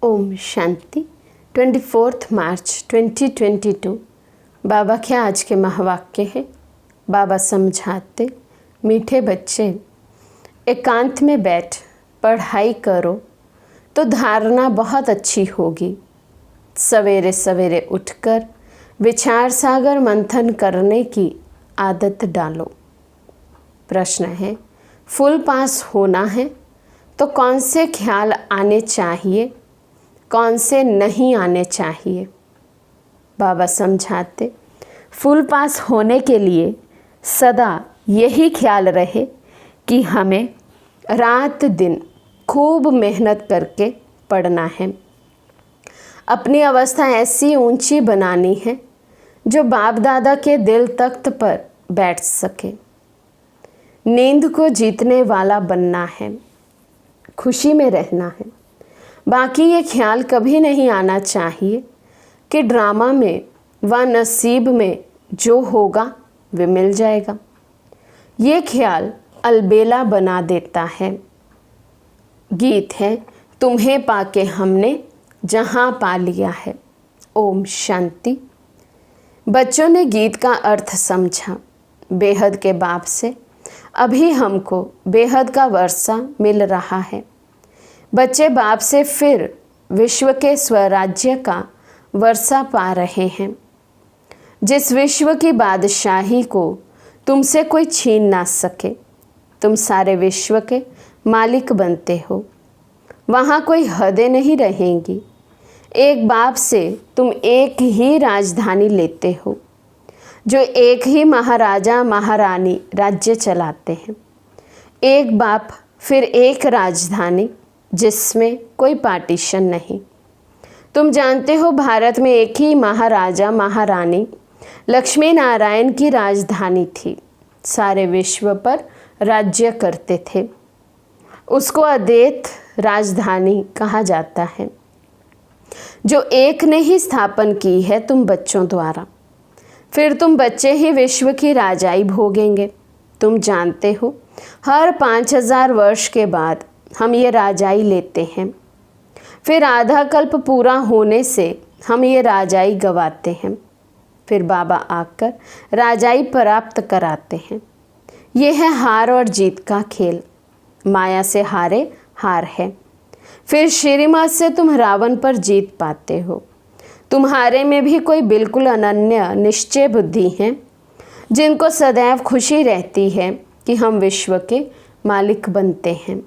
ओम शांति। 24 मार्च 2022। बाबा के आज के महावाक्य हैं। बाबा समझाते, मीठे बच्चे, एकांत में बैठ पढ़ाई करो तो धारणा बहुत अच्छी होगी। सवेरे सवेरे उठकर विचार सागर मंथन करने की आदत डालो। प्रश्न है, फुल पास होना है तो कौन से ख्याल आने चाहिए, कौन से नहीं आने चाहिए। बाबा समझाते, फुल पास होने के लिए सदा यही ख्याल रहे कि हमें रात दिन खूब मेहनत करके पढ़ना है। अपनी अवस्था ऐसी ऊंची बनानी है जो बाप दादा के दिल तख्त पर बैठ सके। नींद को जीतने वाला बनना है, खुशी में रहना है। बाकी ये ख्याल कभी नहीं आना चाहिए कि ड्रामा में व नसीब में जो होगा वे मिल जाएगा। ये ख्याल अलबेला बना देता है। गीत है, तुम्हें पाके हमने जहाँ पा लिया है। ओम शांति। बच्चों ने गीत का अर्थ समझा। बेहद के बाप से अभी हमको बेहद का वर्षा मिल रहा है। बच्चे बाप से फिर विश्व के स्वराज्य का वर्षा पा रहे हैं। जिस विश्व की बादशाही को तुमसे कोई छीन ना सके, तुम सारे विश्व के मालिक बनते हो। वहाँ कोई हदें नहीं रहेंगी। एक बाप से तुम एक ही राजधानी लेते हो, जो एक ही महाराजा महारानी राज्य चलाते हैं। एक बाप फिर एक राजधानी, जिसमें कोई पार्टीशन नहीं। तुम जानते हो भारत में एक ही महाराजा महारानी लक्ष्मी नारायण की राजधानी थी। सारे विश्व पर राज्य करते थे। उसको अद्वैत राजधानी कहा जाता है, जो एक ने ही स्थापन की है तुम बच्चों द्वारा। फिर तुम बच्चे ही विश्व की राजाई भोगेंगे। तुम जानते हो हर 5000 वर्ष के बाद हम ये राजाई लेते हैं। फिर आधा कल्प पूरा होने से हम ये राजाई गवाते हैं। फिर बाबा आकर राजाई प्राप्त कराते हैं। ये है हार और जीत का खेल। माया से हारे हार है। फिर श्रीमत से तुम रावण पर जीत पाते हो। तुम्हारे में भी कोई बिल्कुल अनन्य निश्चय बुद्धि है, जिनको सदैव खुशी रहती है कि हम विश्व के मालिक बनते हैं।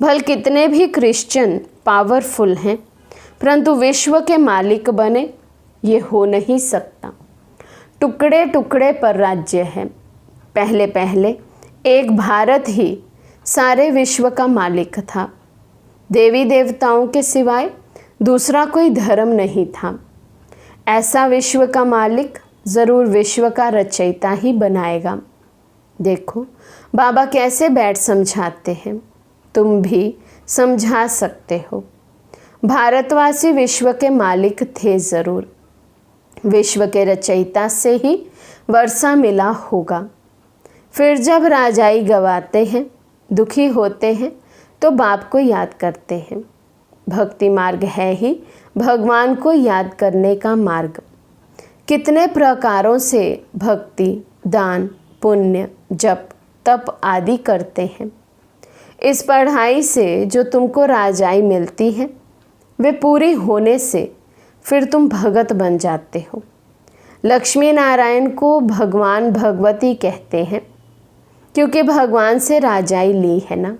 भल कितने भी क्रिश्चियन पावरफुल हैं, परंतु विश्व के मालिक बने ये हो नहीं सकता। टुकड़े टुकड़े पर राज्य है। पहले पहले एक भारत ही सारे विश्व का मालिक था। देवी देवताओं के सिवाय दूसरा कोई धर्म नहीं था। ऐसा विश्व का मालिक ज़रूर विश्व का रचयिता ही बनाएगा। देखो बाबा कैसे बैठ समझाते हैं, तुम भी समझा सकते हो। भारतवासी विश्व के मालिक थे ज़रूर। विश्व के रचयिता से ही वर्षा मिला होगा। फिर जब राजाई गवाते हैं, दुखी होते हैं, तो बाप को याद करते हैं। भक्ति मार्ग है ही भगवान को याद करने का मार्ग। कितने प्रकारों से भक्ति, दान, पुण्य, जप, तप आदि करते हैं। इस पढ़ाई से जो तुमको राजाई मिलती है, वे पूरी होने से फिर तुम भगत बन जाते हो। लक्ष्मी नारायण को भगवान भगवती कहते हैं, क्योंकि भगवान से राजाई ली है ना।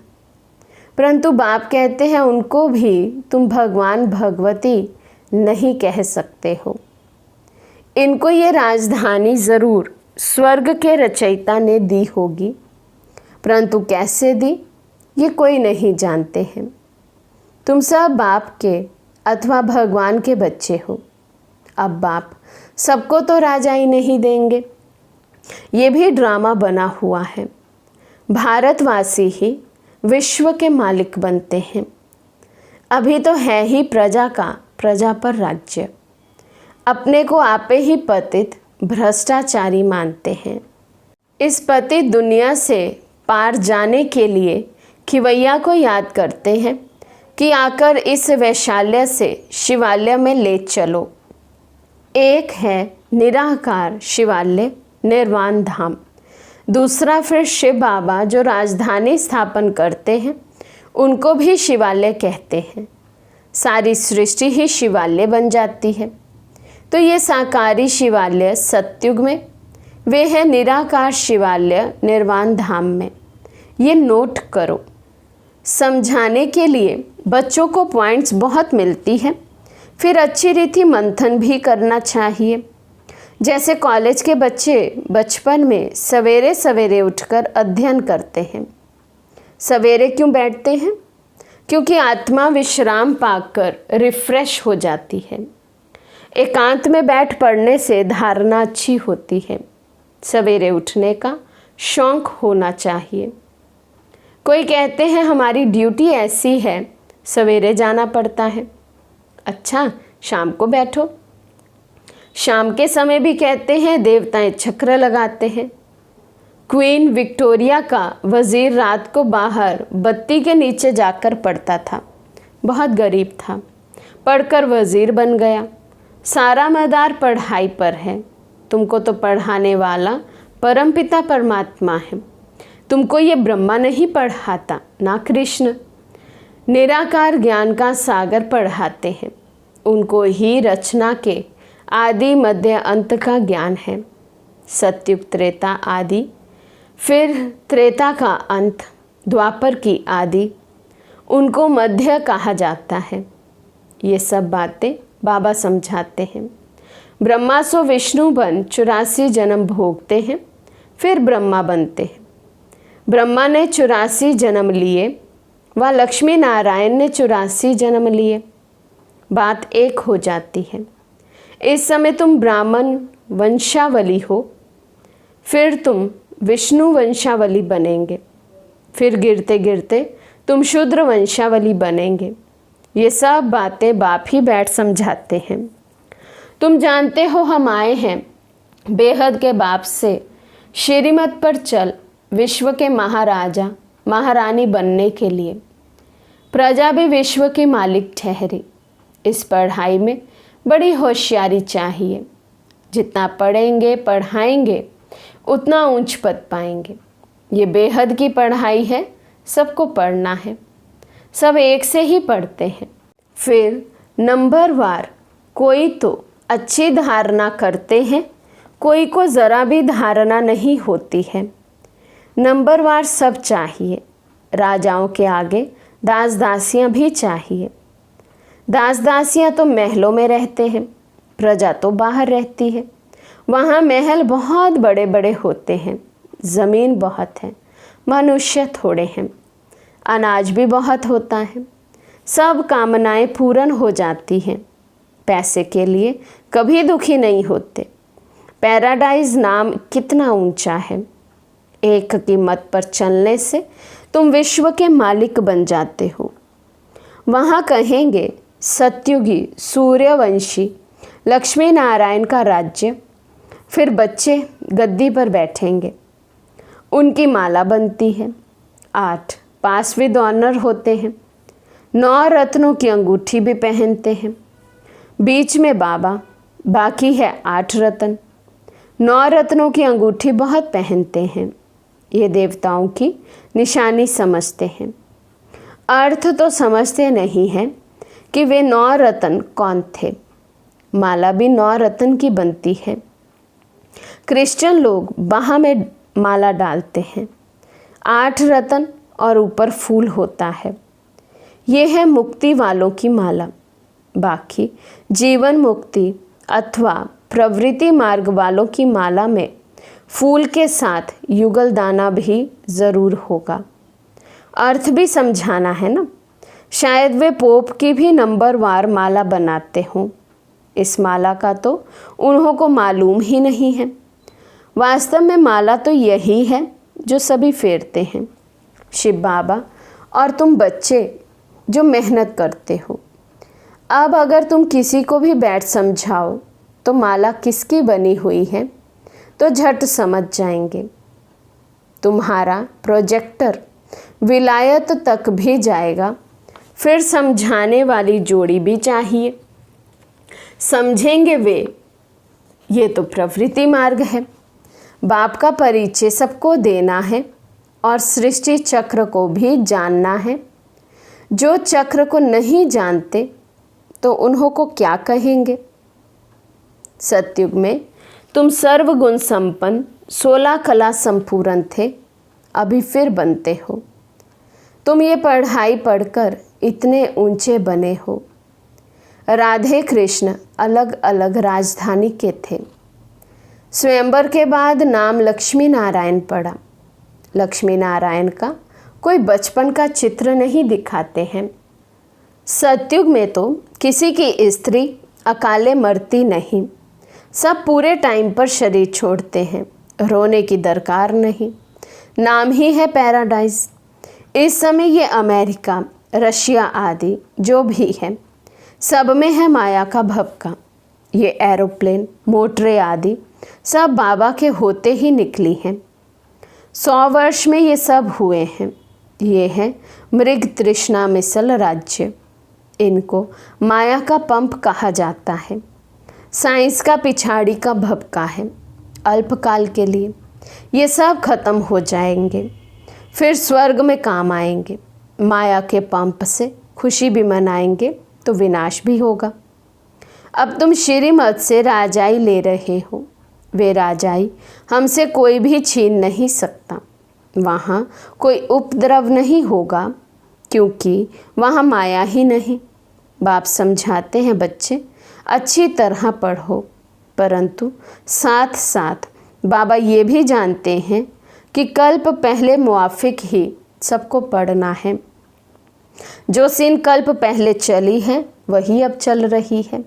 परंतु बाप कहते हैं उनको भी तुम भगवान भगवती नहीं कह सकते हो। इनको ये राजधानी ज़रूर स्वर्ग के रचयिता ने दी होगी, परंतु कैसे दी ये कोई नहीं जानते हैं। तुम सब बाप के अथवा भगवान के बच्चे हो। अब बाप सबको तो राजाई नहीं देंगे। ये भी ड्रामा बना हुआ है। भारतवासी ही विश्व के मालिक बनते हैं। अभी तो है ही प्रजा का प्रजा पर राज्य। अपने को आपे ही पतित भ्रष्टाचारी मानते हैं। इस पतित दुनिया से पार जाने के लिए खिवैया को याद करते हैं, कि आकर इस वैशाल्य से शिवालय में ले चलो। एक है निराकार शिवालय निर्वाण धाम, दूसरा फिर शिव बाबा जो राजधानी स्थापन करते हैं उनको भी शिवालय कहते हैं। सारी सृष्टि ही शिवालय बन जाती है। तो ये साकारी शिवालय सतयुग में, वे है निराकार शिवालय निर्वाण धाम में। ये नोट करो। समझाने के लिए बच्चों को पॉइंट्स बहुत मिलती है, फिर अच्छी रीति मंथन भी करना चाहिए। जैसे कॉलेज के बच्चे बचपन में सवेरे सवेरे उठकर अध्ययन करते हैं। सवेरे क्यों बैठते हैं? क्योंकि आत्मा विश्राम पाकर रिफ्रेश हो जाती है। एकांत में बैठ पढ़ने से धारणा अच्छी होती है। सवेरे उठने का शौक होना चाहिए। कोई कहते हैं हमारी ड्यूटी ऐसी है, सवेरे जाना पड़ता है। अच्छा, शाम को बैठो। शाम के समय भी कहते हैं देवताएं चक्र लगाते हैं। क्वीन विक्टोरिया का वजीर रात को बाहर बत्ती के नीचे जाकर पढ़ता था। बहुत गरीब था, पढ़कर वजीर बन गया। सारा मदार पढ़ाई पर है। तुमको तो पढ़ाने वाला परमपिता परमात्मा है। तुमको ये ब्रह्मा नहीं पढ़ाता, ना कृष्ण। निराकार ज्ञान का सागर पढ़ाते हैं। उनको ही रचना के आदि मध्य अंत का ज्ञान है। सतयुग त्रेता आदि, फिर त्रेता का अंत, द्वापर की आदि, उनको मध्य कहा जाता है। ये सब बातें बाबा समझाते हैं। ब्रह्मा सो विष्णु बन 84 जन्म भोगते हैं, फिर ब्रह्मा बनते हैं। ब्रह्मा ने 84 जन्म लिए व लक्ष्मी नारायण ने 84 जन्म लिए। बात एक हो जाती है। इस समय तुम ब्राह्मण वंशावली हो, फिर तुम विष्णु वंशावली बनेंगे, फिर गिरते गिरते तुम शूद्र वंशावली बनेंगे। ये सब बातें बाप ही बैठ समझाते हैं। तुम जानते हो हम आए हैं बेहद के बाप से श्रीमत पर चल विश्व के महाराजा महारानी बनने के लिए। प्रजा भी विश्व की मालिक ठहरी। इस पढ़ाई में बड़ी होशियारी चाहिए। जितना पढ़ेंगे पढ़ाएंगे उतना ऊंच पद पाएंगे। ये बेहद की पढ़ाई है, सबको पढ़ना है। सब एक से ही पढ़ते हैं। फिर नंबरवार कोई तो अच्छी धारणा करते हैं, कोई को ज़रा भी धारणा नहीं होती है। नंबरवार सब चाहिए। राजाओं के आगे दास दासियाँ भी चाहिए। दास दासियाँ तो महलों में रहते हैं, प्रजा तो बाहर रहती है। वहाँ महल बहुत बड़े बड़े होते हैं, ज़मीन बहुत है, मनुष्य थोड़े हैं, अनाज भी बहुत होता है। सब कामनाएं पूर्ण हो जाती हैं। पैसे के लिए कभी दुखी नहीं होते। पैराडाइज नाम कितना ऊंचा है। एक कीमत पर चलने से तुम विश्व के मालिक बन जाते हो। वहाँ कहेंगे सत्युगी सूर्यवंशी लक्ष्मी नारायण का राज्य। फिर बच्चे गद्दी पर बैठेंगे, उनकी माला बनती है। 8 पास विद ऑनर होते हैं। 9 रत्नों की अंगूठी भी पहनते हैं। बीच में बाबा, बाकी है 8 रत्न। 9 रत्नों की अंगूठी बहुत पहनते हैं। ये देवताओं की निशानी समझते हैं। अर्थ तो समझते नहीं हैं कि वे 9 रत्न कौन थे। माला भी 9 रत्न की बनती है। क्रिश्चियन लोग बाह में माला डालते हैं। 8 रत्न और ऊपर फूल होता है। ये है मुक्ति वालों की माला। बाकी जीवन मुक्ति अथवा प्रवृत्ति मार्ग वालों की माला में फूल के साथ युगल दाना भी ज़रूर होगा। अर्थ भी समझाना है ना। शायद वे पोप की भी नंबरवार माला बनाते हों। इस माला का तो उन्हों को मालूम ही नहीं है। वास्तव में माला तो यही है जो सभी फेरते हैं। शिव बाबा और तुम बच्चे जो मेहनत करते हो। अब अगर तुम किसी को भी बैठ समझाओ तो माला किसकी बनी हुई है तो झट समझ जाएंगे। तुम्हारा प्रोजेक्टर विलायत तक भी जाएगा, फिर समझाने वाली जोड़ी भी चाहिए। समझेंगे वे, ये तो प्रवृत्ति मार्ग है। बाप का परिचय सबको देना है और सृष्टि चक्र को भी जानना है। जो चक्र को नहीं जानते तो उन्हों को क्या कहेंगे। सतयुग में तुम सर्वगुण संपन्न 16 कला संपूर्ण थे, अभी फिर बनते हो। तुम ये पढ़ाई पढ़कर इतने ऊंचे बने हो। राधे कृष्ण अलग अलग राजधानी के थे। स्वयंवर के बाद नाम लक्ष्मी नारायण पड़ा। लक्ष्मी नारायण का कोई बचपन का चित्र नहीं दिखाते हैं। सतयुग में तो किसी की स्त्री अकाले मरती नहीं, सब पूरे टाइम पर शरीर छोड़ते हैं। रोने की दरकार नहीं, नाम ही है पैराडाइज। इस समय ये अमेरिका, रशिया आदि जो भी है, सब में है माया का भपका। ये एरोप्लेन, मोटरें आदि सब बाबा के होते ही निकली हैं। 100 वर्ष में ये सब हुए हैं। ये है मृग तृष्णा मिसल राज्य। इनको माया का पंप कहा जाता है। साइंस का पिछाड़ी का भपका है। अल्पकाल के लिए ये सब खत्म हो जाएंगे, फिर स्वर्ग में काम आएंगे। माया के पंप से खुशी भी मनाएंगे तो विनाश भी होगा। अब तुम श्रीमत से राजाई ले रहे हो। वे राजाई हमसे कोई भी छीन नहीं सकता। वहाँ कोई उपद्रव नहीं होगा, क्योंकि वहाँ माया ही नहीं। बाप समझाते हैं, बच्चे अच्छी तरह पढ़ो, परंतु साथ साथ बाबा ये भी जानते हैं कि कल्प पहले मुआफिक ही सबको पढ़ना है। जो सीन कल्प पहले चली है वही अब चल रही है।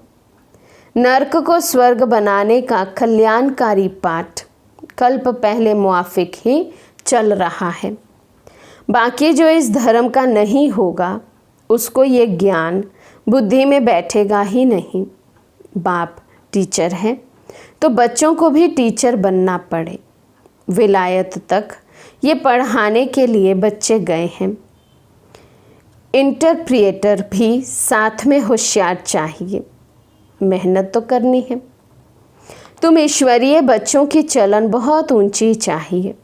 नरक को स्वर्ग बनाने का कल्याणकारी पाठ कल्प पहले मुआफिक ही चल रहा है। बाकी जो इस धर्म का नहीं होगा उसको ये ज्ञान बुद्धि में बैठेगा ही नहीं। बाप टीचर है तो बच्चों को भी टीचर बनना पड़े। विलायत तक ये पढ़ाने के लिए बच्चे गए हैं। इंटरप्रिएटर भी साथ में होशियार चाहिए। मेहनत तो करनी है। तुम ईश्वरीय बच्चों की चलन बहुत ऊंची चाहिए।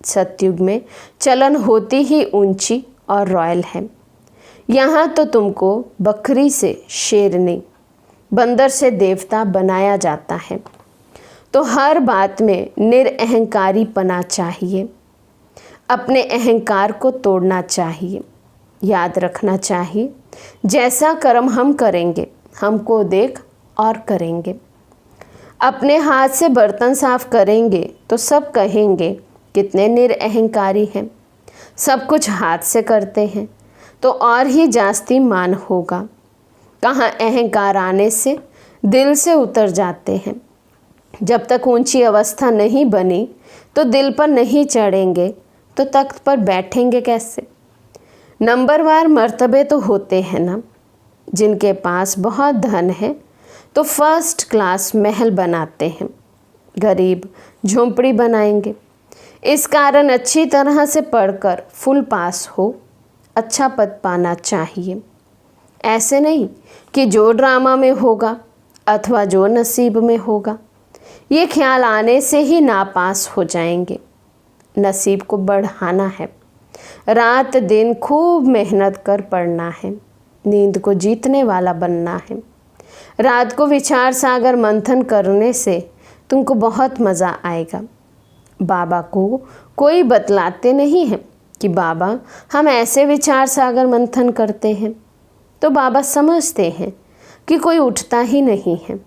सतयुग में चलन होती ही ऊंची और रॉयल है। यहाँ तो तुमको बकरी से शेरनी, बंदर से देवता बनाया जाता है। तो हर बात में निरअहंकारी पना चाहिए। अपने अहंकार को तोड़ना चाहिए। याद रखना चाहिए, जैसा कर्म हम करेंगे हमको देख और करेंगे। अपने हाथ से बर्तन साफ करेंगे तो सब कहेंगे कितने निरअहंकारी हैं। सब कुछ हाथ से करते हैं तो और ही जास्ती मान होगा। कहाँ अहंकार आने से दिल से उतर जाते हैं। जब तक ऊंची अवस्था नहीं बनी तो दिल पर नहीं चढ़ेंगे तो तख्त पर बैठेंगे कैसे। नंबरवार मर्तबे तो होते हैं ना। जिनके पास बहुत धन है तो फर्स्ट क्लास महल बनाते हैं, गरीब झोंपड़ी बनाएंगे। इस कारण अच्छी तरह से पढ़कर फुल पास हो, अच्छा पद पाना चाहिए। ऐसे नहीं कि जो ड्रामा में होगा अथवा जो नसीब में होगा, ये ख्याल आने से ही नापास हो जाएंगे। नसीब को बढ़ाना है। रात दिन खूब मेहनत कर पढ़ना है। नींद को जीतने वाला बनना है। रात को विचार सागर मंथन करने से तुमको बहुत मज़ा आएगा। बाबा को कोई बतलाते नहीं है कि बाबा हम ऐसे विचार सागर मंथन करते हैं, तो बाबा समझते हैं कि कोई उठता ही नहीं है।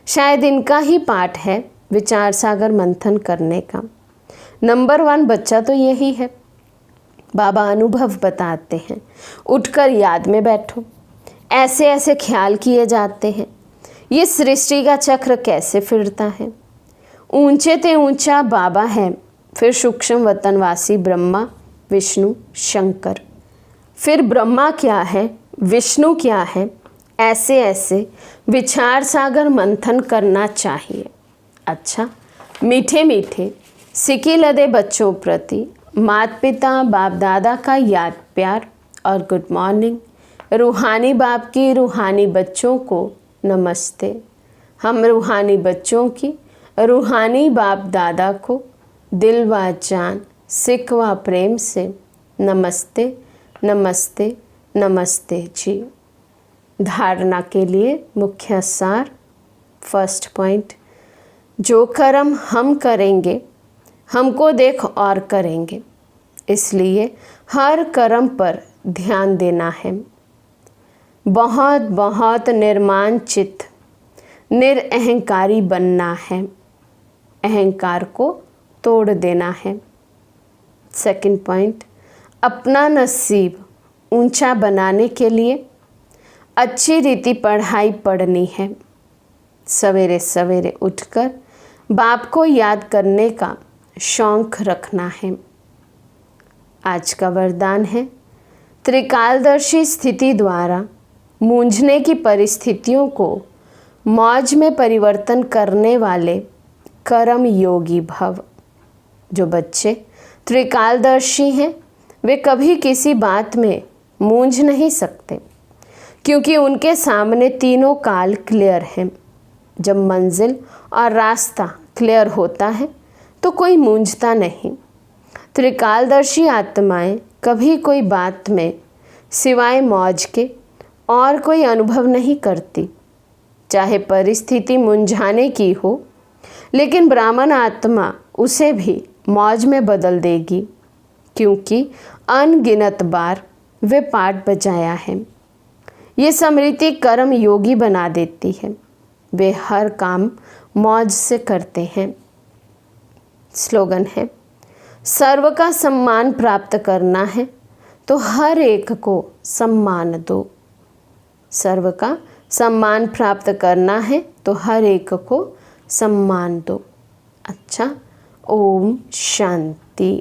शायद इनका ही पाठ है विचार सागर मंथन करने का। नंबर 1 बच्चा तो यही है। बाबा अनुभव बताते हैं, उठकर याद में बैठो। ऐसे ऐसे ख्याल किए जाते हैं, ये सृष्टि का चक्र कैसे फिरता है। ऊंचे ते ऊंचा बाबा है, फिर सूक्ष्म वतनवासी ब्रह्मा विष्णु शंकर, फिर ब्रह्मा क्या है विष्णु क्या है। ऐसे ऐसे विचार सागर मंथन करना चाहिए। अच्छा, मीठे मीठे सिकी लदे बच्चों प्रति माता पिता बाप दादा का याद प्यार और गुड मॉर्निंग, रूहानी बाप की रूहानी बच्चों को नमस्ते। हम रूहानी बच्चों की रूहानी बाप दादा को दिल व जान सिक व प्रेम से नमस्ते नमस्ते नमस्ते जी। धारणा के लिए मुख्य सार। फर्स्ट पॉइंट, जो कर्म हम करेंगे हमको देख और करेंगे, इसलिए हर कर्म पर ध्यान देना है। बहुत बहुत निर्माण चित्त निरअहंकारी बनना है, अहंकार को तोड़ देना है। सेकंड पॉइंट, अपना नसीब ऊंचा बनाने के लिए अच्छी रीति पढ़ाई पढ़नी है। सवेरे सवेरे उठकर बाप को याद करने का शौक रखना है। आज का वरदान है, त्रिकालदर्शी स्थिति द्वारा मूंझने की परिस्थितियों को मौज में परिवर्तन करने वाले कर्म योगी भव। जो बच्चे त्रिकालदर्शी हैं वे कभी किसी बात में मूंझ नहीं सकते, क्योंकि उनके सामने तीनों काल क्लियर हैं। जब मंजिल और रास्ता क्लियर होता है तो कोई मूंझता नहीं। त्रिकालदर्शी आत्माएं कभी कोई बात में सिवाय मौज के और कोई अनुभव नहीं करती, चाहे परिस्थिति मुंझाने की हो, लेकिन ब्राह्मण आत्मा उसे भी मौज में बदल देगी, क्योंकि अनगिनत बार वे पाठ बजाया है। ये स्मृति कर्म योगी बना देती है। वे हर काम मौज से करते हैं। स्लोगन है, सर्व का सम्मान प्राप्त करना है तो हर एक को सम्मान दो। सर्व का सम्मान प्राप्त करना है तो हर एक को सम्मान दो। अच्छा, ओम शांति।